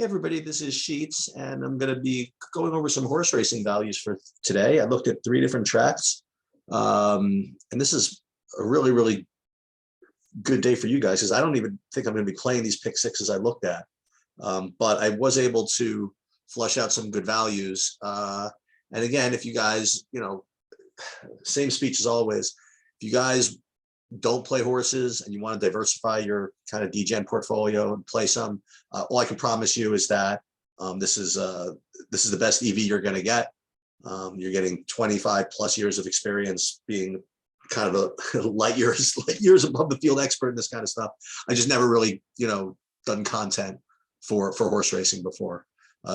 Hey everybody, this is Sheets, and I'm going to be going over some horse racing values for today. I looked at 3 different tracks, and this is a really good day for you guys because I don't even think I'm going to be playing these pick sixes I looked at, but I was able to flush out some good values. And again, if you guys, same speech as always, if you guys don't play horses and you want to diversify your kind of DGen portfolio and play some, all I can promise you is that this is the best EV you're going to get. You're getting 25 plus years of experience being kind of a light years above the field expert in this kind of stuff. I just never really, done content for horse racing before.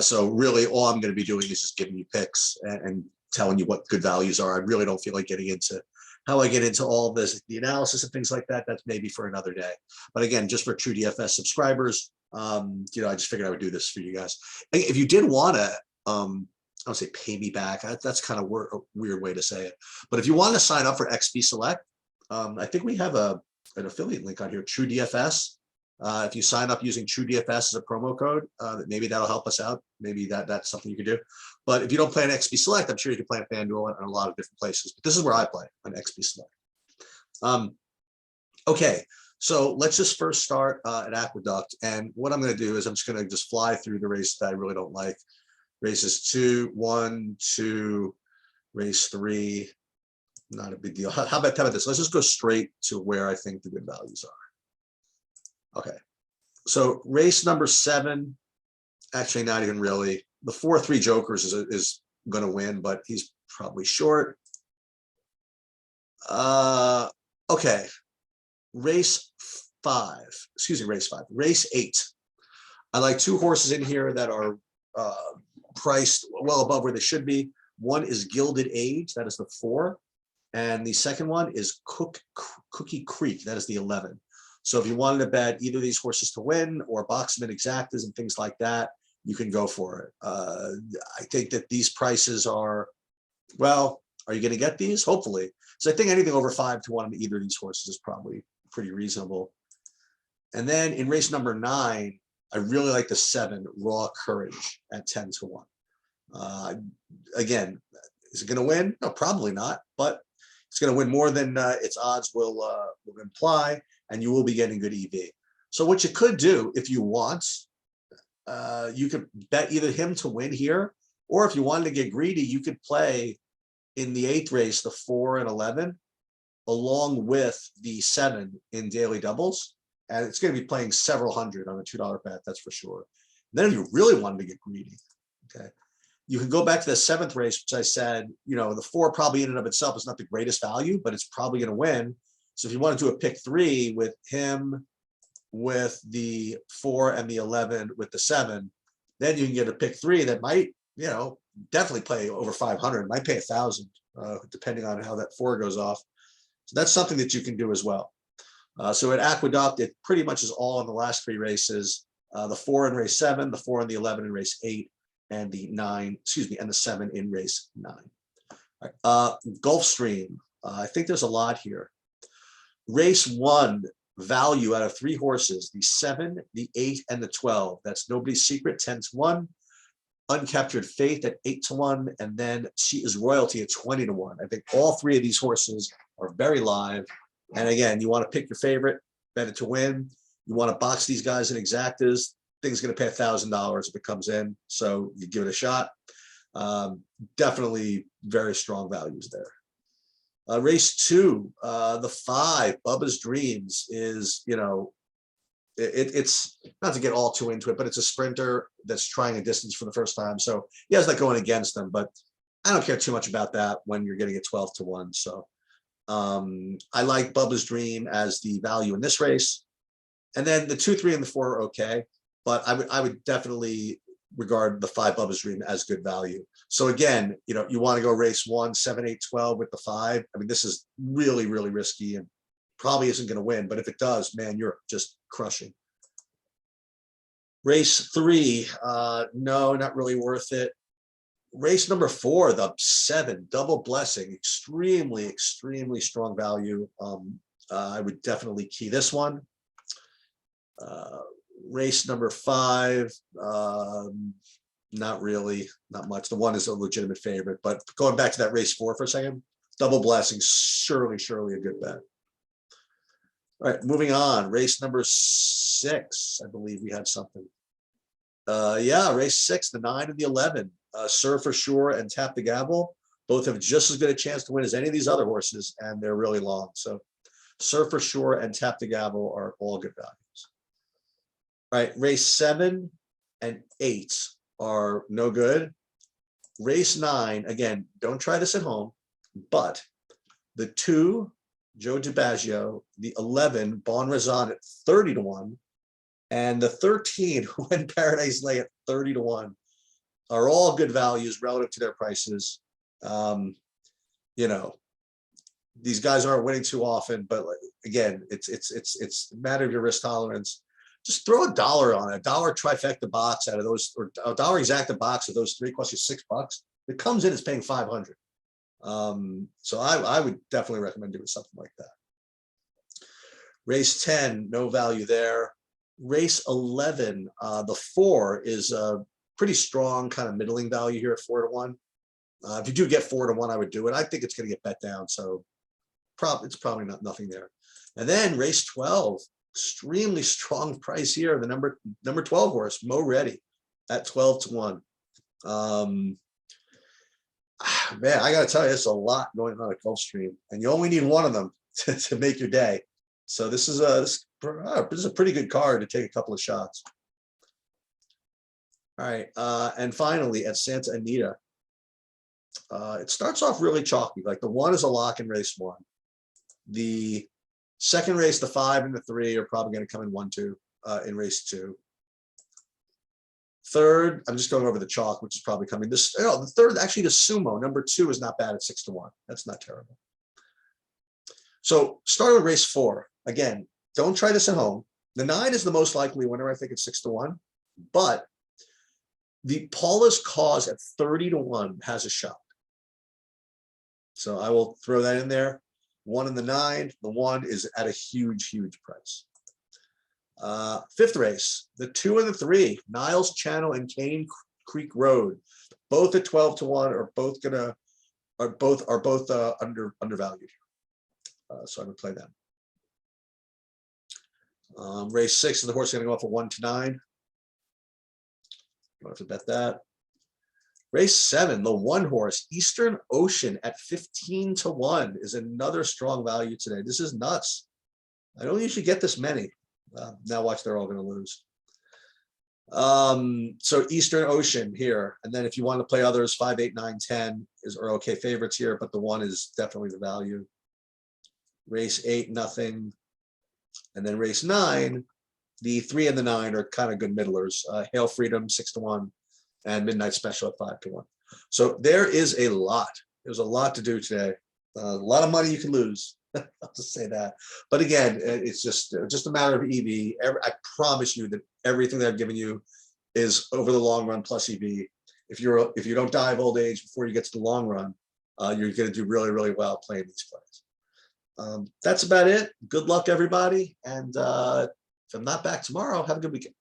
So really all I'm going to be doing is just giving you picks and telling you what good values are. I really don't feel like getting into how I get into all this, the analysis and things like that. That's maybe for another day. But again, just for true DFS subscribers, I just figured I would do this for you guys. If you did want to, I don't say pay me back. That's kind of a weird way to say it. But if you want to sign up for XP Select, I think we have an affiliate link on here, True DFS. If you sign up using True DFS as a promo code, maybe that'll help us out. Maybe that's something you could do. But if you don't play on XP Select, I'm sure you can play on FanDuel and a lot of different places. But this is where I play on XP Select. Okay, so let's just first start at Aqueduct. And what I'm going to do is I'm just going to just fly through the race that I really don't like. Races 2, 1, 2, race 3. Not a big deal. How about this? Let's just go straight to where I think the good values are. Okay, so race number 7, actually not even really. The 4-3 Jokers is going to win, but he's probably short. Okay, race 5. Race 8. I like 2 horses in here that are priced well above where they should be. One is Gilded Age, that is the 4, and the second one is Cookie Creek, that is the 11. So if you wanted to bet either of these horses to win or box them in exactas and things like that, you can go for it. I think that these prices are, well, are you going to get these? Hopefully. So I think anything over 5 to 1 on either of these horses is probably pretty reasonable. And then in race number 9, I really like the 7 Raw Courage at 10 to 1. Again, is it going to win? No, probably not, but it's going to win more than its odds will imply, and you will be getting good EV. So what you could do if you want, you could bet either him to win here, or if you wanted to get greedy, you could play in the 8th race, the 4 and 11, along with the 7 in daily doubles. And it's going to be playing several hundred on a $2 bet, that's for sure. And then if you really wanted to get greedy, okay, you can go back to the 7th race, which I said, the 4 probably in and of itself is not the greatest value, but it's probably going to win. So if you want to do a pick 3 with him, with the 4 and the 11 with the 7, then you can get a pick 3 that might, definitely play over 500, might pay 1,000, depending on how that 4 goes off. So that's something that you can do as well. So at Aqueduct, it pretty much is all in the last 3 races, the 4 in race 7, the 4 and the 11 in race 8, and the 9, and the 7 in race 9. All right. Gulfstream, I think there's a lot here. Race 1, value out of 3 horses, the 7, the 8, and the 12. That's Nobody's Secret, 10 to 1. Uncaptured Faith at 8 to 1. And then She Is Royalty at 20 to 1. I think all 3 of these horses are very live. And again, you want to pick your favorite, bet it to win. You want to box these guys in exactas. Thing's going to pay $1,000 if it comes in. So you give it a shot. Definitely very strong values there. Race 2, the 5, Bubba's Dreams is, it's not to get all too into it, but it's a sprinter that's trying a distance for the first time. So he has that going against him, but I don't care too much about that when you're getting it 12 to 1. So I like Bubba's Dream as the value in this race. And then the 2, 3, and the 4 are okay, but I would definitely regard the 5 Bubba's Dream as good value. So again, you want to go race 1, 7, 8, 12 with the 5. I mean, this is really risky and probably isn't going to win, but if it does, man, you're just crushing. Race 3, no, not really worth it. Race number 4, the 7, Double Blessing, extremely strong value. I would definitely key this one. Race number 5, not really, not much. The 1 is a legitimate favorite, but going back to that race 4 for a second, double blessing, surely a good bet. All right, moving on. Race number 6, I believe we had something. Yeah, race 6, the 9 and the 11. Sir for Sure and Tap the Gavel. Both have just as good a chance to win as any of these other horses, and they're really long. So Sir for Sure and Tap the Gavel are all good values. All right, race 7 and 8 are no good. Race 9, again, don't try this at home, but the 2, Joe DiBaggio, the 11, Bon Razan at 30 to 1, and the 13, When Paradise Lay at 30 to 1 are all good values relative to their prices. You know, these guys aren't winning too often, but again, it's a matter of your risk tolerance. Just throw $1 on it, $1 trifecta box out of those, or $1 exacta box of those 3 costs you $6. It comes in, it's paying 500. So I would definitely recommend doing something like that. Race 10, no value there. Race 11, the 4 is a pretty strong kind of middling value here at 4 to 1. If you do get 4 to 1, I would do it. I think it's going to get bet down, so it's probably nothing there. And then race 12, extremely strong price here. The number 12 horse, Mo Ready, at 12 to 1. Man, I got to tell you, there's a lot going on at Gulfstream, and you only need one of them to make your day. So this is a pretty good card to take a couple of shots. All right, and finally at Santa Anita, it starts off really chalky. Like the 1 is a lock in race 1. The second race, the 5 and the 3 are probably going to come in 1-2 in race 2. Third, I'm just going over the chalk, which is probably coming. The third, actually, the Sumo number 2 is not bad at 6 to 1. That's not terrible. So starting with race 4. Again, don't try this at home. The 9 is the most likely winner, I think, at 6 to 1. But the Paula's Cause at 30 to 1 has a shot. So I will throw that in there. 1 and the 9. The 1 is at a huge price. 5th race, the 2 and the 3, Niles Channel and Cane Creek Road, both at 12 to 1, are both undervalued. So I would play them. Race 6 is the horse going to go off of 1 to 9. Don't have to bet that. Race 7, the 1 horse, Eastern Ocean at 15 to 1 is another strong value today. This is nuts. I don't usually get this many. Now watch, they're all going to lose. So Eastern Ocean here, and then if you want to play others, 5, 8, 9, 10 are okay favorites here, but the 1 is definitely the value. Race 8, nothing, and then race 9, the 3 and the 9 are kind of good middlers. Hail Freedom 6 to 1, and Midnight Special at 5 to 1. So there is a lot. There's a lot to do today. A lot of money you can lose. I'll just say that. But again, it's just a matter of EV. I promise you that everything that I've given you is over the long run plus EV. If you don't die of old age before you get to the long run, you're going to do really well playing these plays. That's about it. Good luck, everybody. And if I'm not back tomorrow, have a good weekend.